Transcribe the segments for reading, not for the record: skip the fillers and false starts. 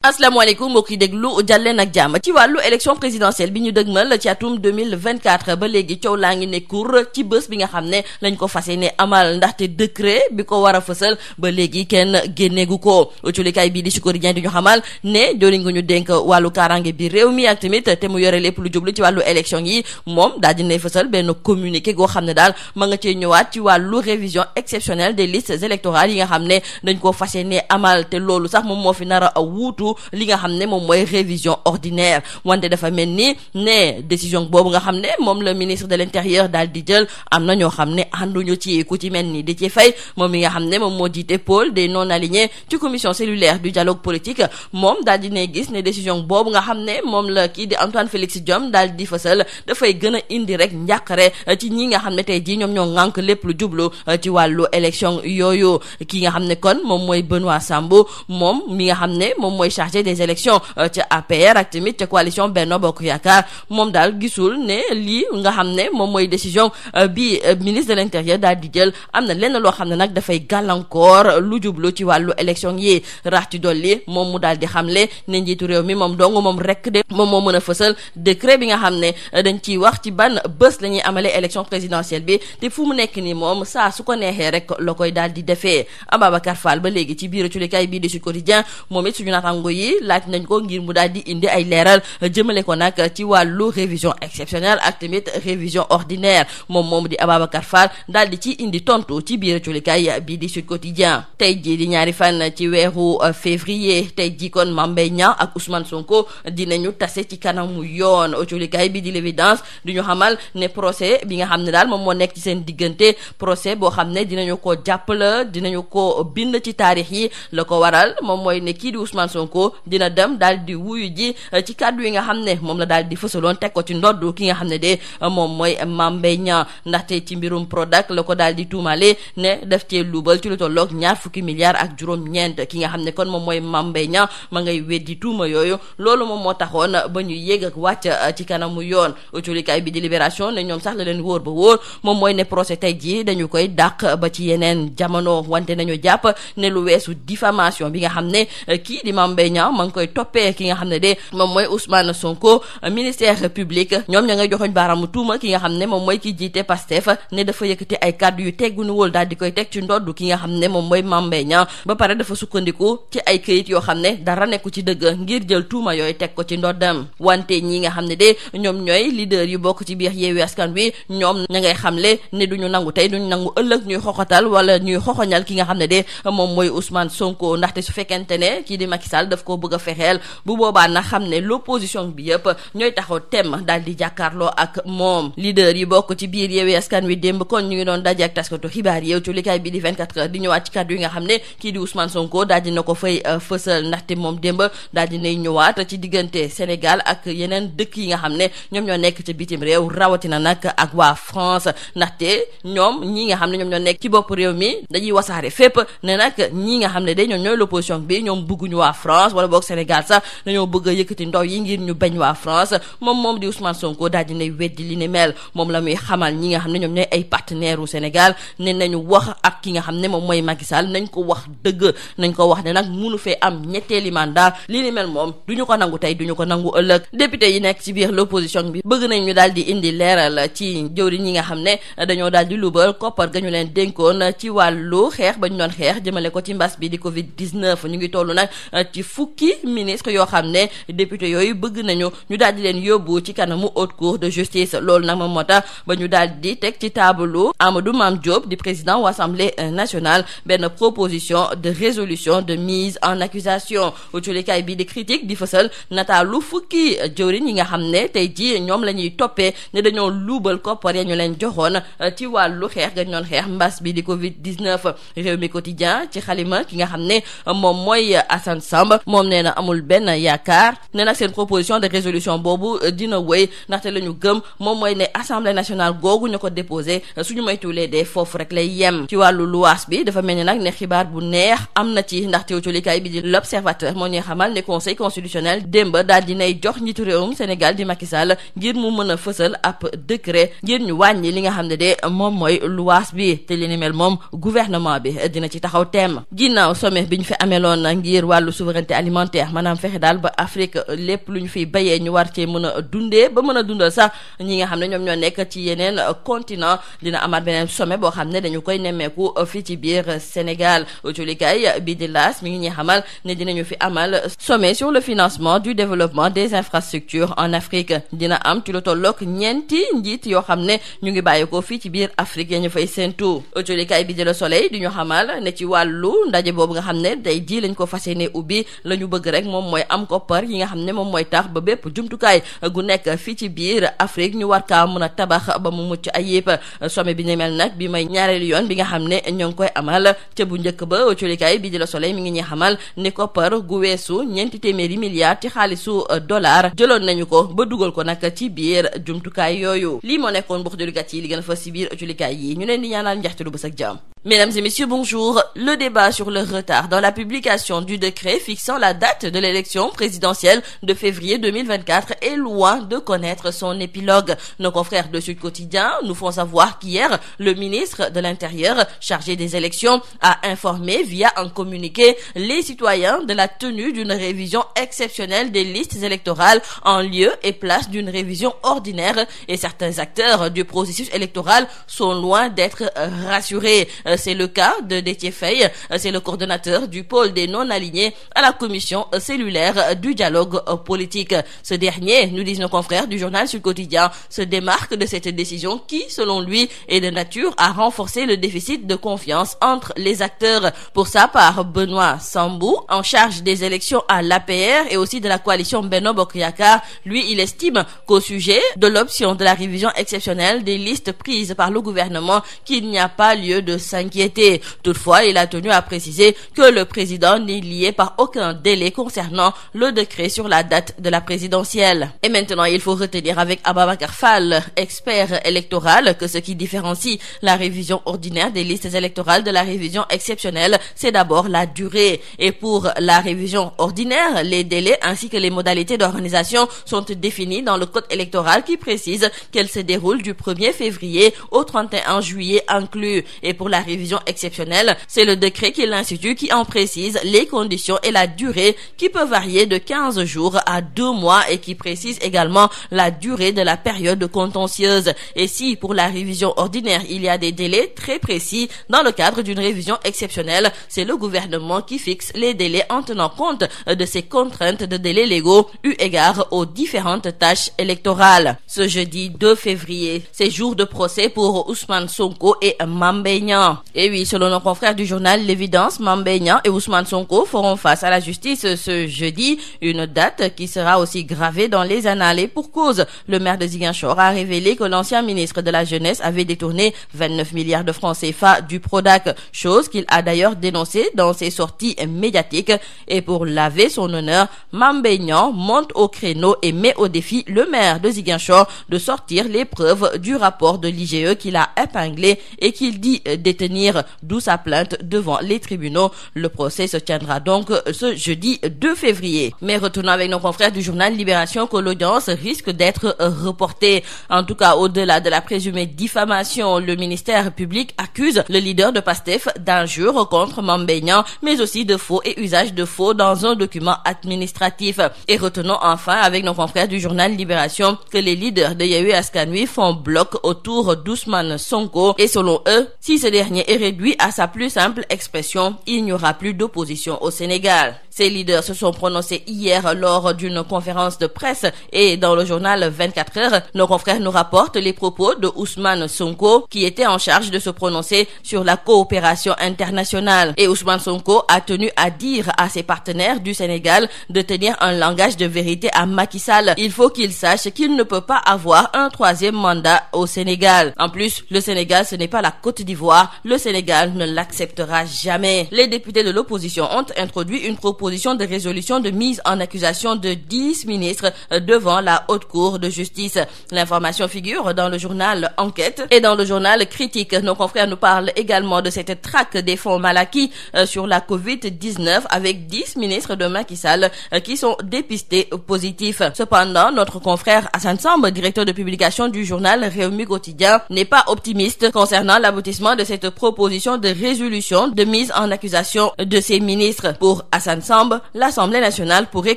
asalaamaaleykum mbokk yi déglu jàlleen ak jàmm ci wàllu élection présidentielle bi ñu dëgmal ci atum 2024 ba léegi coow laa ngi ne kur ci bés bi nga xam ne lañ ko fas yéene amal ndaxte décret bi ko war a fësal ba léegi kenn génneegu ko. Autolikaay bii di Sud Quotidien di ñu xamal ne joriñ nga ñu dénk wàllu kaaraange bi réew mi ak tamit te mu yore lépp lu jublu ci wàllu élection yi moom daal dina fësal benn communiqué goo xam ne daal ma nga cee ñëwaat ci wàllu révision exceptionnelle des listes électorales yi nga xam ne dañ koo fas yéene amal te loolu sax moom moo fi nar a wuutu li nga xam ne moom mooy révision ordinaire wante dafa mel ni ne décision boobu nga xam ne moom le ministre de l'intérieur daal di jël am na ñoo xam ne ànduñu ci ku ci mel ni Déthié Faye moom mi nga xam ne moom moo jiite pôle des non alignés ci commission cellulaire du dialogue politique moom daal di ne gis ne décision boobu nga xam ne moom la kii di Antoine Félix Diome daal di fësal dafay gën a indi rek njàqare ci ñi nga xam ne tey jii ñoom ñoo ŋànk lépp lu jublu ci wàllu élection yooyu ki nga xam ne kon moom mooy Benoît Sambou moom mi nga xam ne moom mooy chargé des élections ca APR ak tamit ca coalition Benno Bokk Yaakaar moom daal gisul ne lii nga xam ne moom mooy décision bi ministre de l'intérieur daal di jël am na lenn loo xam ne nag dafay gàllankoor lu jublu ci wàllu élection yi rax ci dolli moom mu daal di xamle ne njiitu réew mi moom dong moom rek de moom moo mën a fësal décret bi nga xam ne dañ ciy wax ci ban bés la ñuy amalee élection présidentielle bi te fu mu nekk nii moom saa su ko neexee rek la koy daal di defee. Ababacar Fall ba léegi ci biir culikaay bii di Sud Quotidien moom it suñu naataango yi laaj nañ ko ngir mu daal di indi ay leeral jëmale ko nag ci wàllu révision exceptionnelle ak tamit révision ordinaire moom di Ababacar Fall daal di ci indi tontu ci biir culikaay bii di Sud Quotidien. tey jii di ñaari fan ci weeru février tey jii kon Mame Mbaye Niang ak Ousmane Sonko dinañu tase ci kanamu yoon. culikaay bi di l'évidence du ñu xamal ne procès bi nga xam ne daal moom moo nekk ci seen diggante procès boo xam ne dinañu ko jàppale dinañu ko bind ci taarix yi la ko waral moom mooy ne kii di Ousmane Sonko dina dem daal di wuyu ji ci kàddu yi nga xam ne moom la daal di fësaloon teg ko ci ndoddu ki nga xam ne de moom mooy Mame Mbaye Niang ndaxte ci mbirum Prodac la ko daal di tuumale ne def cee luubal ci lu tolloog 20 milliards ak juróom-ñeent ki nga xam ne kon moom mooy Mame Mbaye Niang ma ngay weddi tuuma yooyu loolu moom moo taxoon ba ñu yéeg ak wàcc ci kanamu yoon. autolikaay bi di Libération ne ñoom sax la leen wóor ba wóor moom mooy ne procès tey jii dañu koy dàq ba ci yeneen jamono wante nañu jàpp ne lu weesu diffamation bi nga xam ne kii di Mame Mbaye Niang ma ngi koy toppee ki nga xam ne de moom mooy Ousmane Sonko ministère public ñoom ña ngay joxoñ baaraamu tuuma ki nga xam ne moom mooy ki jiite Pastef ne dafa yëkkati ay kàddu yu teggunuwul daal di koy teg ci ndodd ki nga xam ne moom mooy Mame Mbaye Niang ba pare dafa sukkandiku ci ay këyit yoo xam ne dara nekku ci dëgg ngir jël tuuma yooyu teg ko ci ndoddam wante ñi nga xam ne de ñoom ñooy leader yu bokk ci biir Yewwi Askan Wi ñoom ña ngay xamle ne duñu nangu tey duñu nangu ëllëg ñuy xoxatal wala ñuy xoxoñal ki nga xam ne de moom mooy Ousmane Sonko ndaxte su fekkente ne kii di Macky Sall daf koo bëgg a fexeel bu boobaa na xam ne l'opposition bi yëpp ñooy taxaw tem daal di jàkkaarloo ak moom. leader yi bokk ci biir Yewwi Askan Wi démb kon ñu ngi doon daje ak taskatu xibaar yi ci likaay bi di 24 heures di ñëwaat ci kàddu yi nga xam ne kii di Ousmane Sonko daal dina ko fay fësal ndaxte moom démb daal dinay ñëwaat ci diggante Sénégal ak yeneen dëkk yi nga xam ne ñoom ñoo nekk ci bitim réew rawatina nag ak waa France ndaxte ñoom ñi nga xam ne ñoom ñoo nekk ci bopp réew mi dañuy wasaare fépp ne nag ñi nga xam ne de ñoom ñooy l'opposition bi ñoom bëgguñu waa France wala boog Sénégal sax dañoo bëgg a yëkkati ndaw yi ngir ñu bañ waa France moom di Ousmane Sonko daal dinay weddi li ni mel moom la muy xamal ñi nga xam ne ñoom ñooy ay partenaires u Sénégal ne nañu wax ak ki nga xam ne moom mooy Macky Sall nañ ko wax dëgg nañ ko wax ne nag munu fee am ñetteeli mandat li ni mel moom duñu ko nangu tey duñu ko nangu ëllëg. député yi nekk ci biir l'opposition bi bëgg nañ ñu daal di indi leeral ci jëwriñ ñi nga xam ne dañoo daal di lubal koppar ga ñu leen dénkoon ci wàllu xeex ba ñu doon xeex jëmale ko ci mbas bi di Covid-19 ñu ngi toll nag ci fukki ministre yoo xam ne député yooyu bëgg nañu ñu daal di leen yóbbu ci kanamu haute cour de justice loolu nag moom moo tax ba ñu daal di teg ci taabalu Amadou Mame Diop di président wu Assemblée nationale benn proposition de résolution de mise en accusation autolikaay bi di critique di fësal nataalu fukki jëwriñ yi nga xam ne tey ji ñoom la ñuy toppee ne dañoo luubal koppar ya ñu leen joxoon ci wàllu xeex ga ñu doon xeex mbas bi di Covid-19 réew mi quotidien ci xalima ki nga xam ne moom mooy Assane Samb moom nee na amul benn yaakaar nee na seen proposition de résolution boobu dina wéy ndaxte la ñu gëm moom mooy ne assemblée nationale googu ñu ko déposé suñu moytuwulee de foofu rek lay yem. ci wàllu luwaas bi dafa mel ni nag ne xibaar bu neex am na ci ndaxte autolikaay bi di l'observateur moo ñuy xamal ne conseil constitutionnel démb daal dinay jox njiitu réewum Sénégal di Macky Sall ngir mu mën a fësal ab décret ngir ñu wàññi li nga xam ne de moom mooy luwaas bi te li ni mel moom gouvernement bi dina ci taxaw teem. ginnaaw sommet bi ñu fi ameloon ngir wàllu souveraineté alimentaire maanaam fexe daal ba Afrique lépp lu ñu fiy bayee ñu war cee mën a dundee ba mën a dundal sax ñi nga xam ne ñoom ñoo nekk ci yeneen continent. Dina amaat beneen sommet boo xam ne dañu koy nemmeeku fii ci biir Sénégal. Julikaay bi di laas mi ngi ñuy xamal ne dinañu fi amal sommet sur le financement du développement des infrastructures en Afrique. Dina am ci lu tollook ñeenti njiit yoo xam ne ñu ngi bàyyi ko fii ci biir Afrique ya ñu fay séntu. Julikaay bi di Le Soleil di ñu xamal ne ci wàllu ndaje boobu nga xam ne tey jii lañ ko fas yéene ubbi la ñu bëgg rek moom mooy am koppar yi nga xam ne moom mooy tax ba bépp jumtukaay gu nekk fii ci biir Afrique ñu war kaa mën a tabax ba mu mucc ayib. Sommet bi ni mel nag bi may ñaareelu yoon bi nga xam ne ñoo ngi koy amal ca bu njëkk ba culikaay bi di Le Soleil mi ngi ñuy xamal ni koppar gu weesu 400 milliards ci xaalisu dollar jëloon nañu ko ba dugal ko nag ci biir jumtukaay yooyu. Lii moo nekkoon mbokk julikat yi li gën a fës ci biir culikaay yi ñu leen di ñaanal njaxtalu bës ak jàmm. Mesdames et messieurs, bonjour. Le débat sur le retard dans la publication du décret fixant la date de l'élection présidentielle de février 2024 est loin de connaître son épilogue. Nos confrères de Sud Quotidien nous font savoir qu'hier, le ministre de l'Intérieur, chargé des élections, a informé via un communiqué les citoyens de la tenue d'une révision exceptionnelle des listes électorales en lieu et place d'une révision ordinaire, et certains acteurs du processus électoral sont loin d'être rassurés. C'est le cas de Déthié Faye, c'est le coordonnateur du pôle des non-alignés à la commission cellulaire du dialogue politique. Ce dernier, nous disent nos confrères du journal Sud Quotidien, se démarque de cette décision qui, selon lui, est de nature à renforcer le déficit de confiance entre les acteurs. Pour sa part, Benoît Sambou, en charge des élections à l'APR et aussi de la coalition Benno Bokk Yakaar, lui, il estime qu'au sujet de l'option de la révision exceptionnelle des listes prises par le gouvernement, qu'il n'y a pas lieu de s'inquiéter. Toutefois, il a tenu à préciser que le président n'est lié par aucun délai concernant le décret sur la date de la présidentielle. Et maintenant, il faut retenir avec Ababacar Fall, expert électoral, que ce qui différencie la révision ordinaire des listes électorales de la révision exceptionnelle, c'est d'abord la durée. Et pour la révision ordinaire, les délais ainsi que les modalités d'organisation sont définis dans le code électoral qui précise qu'elle se déroule du 1er février au 31 juillet inclus. Et pour la révision exceptionnelle, c'est le décret qui l'institue qui en précise les conditions et la durée qui peut varier de 15 jours à 2 mois et qui précise également la durée de la période contentieuse. Et si pour la révision ordinaire, il y a des délais très précis dans le cadre d'une révision exceptionnelle, c'est le gouvernement qui fixe les délais en tenant compte de ces contraintes de délais légaux eu égard aux différentes tâches électorales. Ce jeudi 2 février, c'est jour de procès pour Ousmane Sonko et Mame Mbaye Niang. Et oui, selon nos confrères du journal L'Évidence, Mame Mbaye Niang et Ousmane Sonko feront face à la justice ce jeudi, une date qui sera aussi gravée dans les annales. Et pour cause, le maire de Ziguinchor a révélé que l'ancien ministre de la Jeunesse avait détourné 29 milliards de francs CFA du Prodac, chose qu'il a d'ailleurs dénoncée dans ses sorties médiatiques. Et pour laver son honneur, Mame Mbaye Niang monte au créneau et met au défi le maire de Ziguinchor de sortir les preuves du rapport de l'IGE qu'il a épinglé et qu'il dit détenir, d'où sa plainte devant les tribunaux. Le procès se tiendra donc ce jeudi 2 février. Mais retenons avec nos confrères du journal Libération que l'audience risque d'être reportée. En tout cas, au-delà de la présumée diffamation, le ministère public accuse le leader de PASTEF d'injures contre Mame Mbaye Niang, mais aussi de faux et usage de faux dans un document administratif. Et retenons enfin avec nos confrères du journal Libération que les leaders de Yewwi Askan Wi font bloc autour d'Ousmane Sonko et selon eux, si ce dernier est réduit à sa plus simple expression, il n'y aura plus d'opposition au Sénégal. Ces leaders se sont prononcés hier lors d'une conférence de presse et dans le journal 24 heures, nos confrères nous rapportent les propos de Ousmane Sonko qui était en charge de se prononcer sur la coopération internationale. Et Ousmane Sonko a tenu à dire à ses partenaires du Sénégal de tenir un langage de vérité à Macky Sall. Il faut qu'il sache qu'il ne peut pas avoir un 3e mandat au Sénégal. En plus, le Sénégal, ce n'est pas la Côte d'Ivoire. Le Sénégal ne l'acceptera jamais. Les députés de l'opposition ont introduit une proposition de résolution de mise en accusation de 10 ministres devant la Haute Cour de justice. L'information figure dans le journal Enquête et dans le journal Critique. Nos confrères nous parlent également de cette traque des fonds mal acquis sur la Covid-19 avec 10 ministres de Macky Sall qui sont dépistés positifs. Cependant, notre confrère Hassan Samb, directeur de publication du journal Rewmi Quotidien, n'est pas optimiste concernant l'aboutissement de cette proposition de résolution de mise en accusation de ces ministres. Pour Hassan ensemble, l'Assemblée nationale pourrait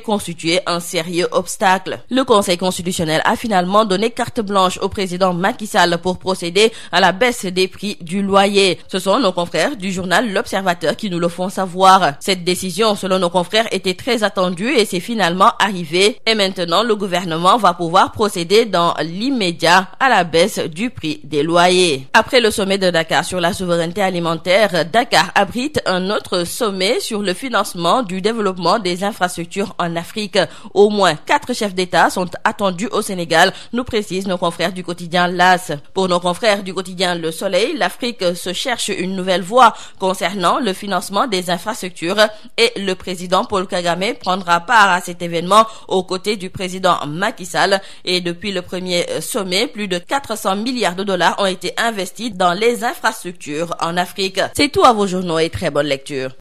constituer un sérieux obstacle. Le Conseil constitutionnel a finalement donné carte blanche au président Macky Sall pour procéder à la baisse des prix du loyer. Ce sont nos confrères du journal L'Observateur qui nous le font savoir. Cette décision, selon nos confrères, était très attendue et c'est finalement arrivé. Et maintenant, le gouvernement va pouvoir procéder dans l'immédiat à la baisse du prix des loyers. Après le sommet de Dakar sur la souveraineté alimentaire, Dakar abrite un autre sommet sur le financement du développement des infrastructures en Afrique. Au moins 4 chefs d'État sont attendus au Sénégal, nous précisent nos confrères du quotidien L'As. Pour nos confrères du quotidien Le Soleil, l'Afrique se cherche une nouvelle voie concernant le financement des infrastructures et le président Paul Kagame prendra part à cet événement aux côtés du président Macky Sall. Et depuis le premier sommet, plus de 400 milliards de dollars ont été investis dans les infrastructures en Afrique. C'est tout à vos journaux et très bonne lecture.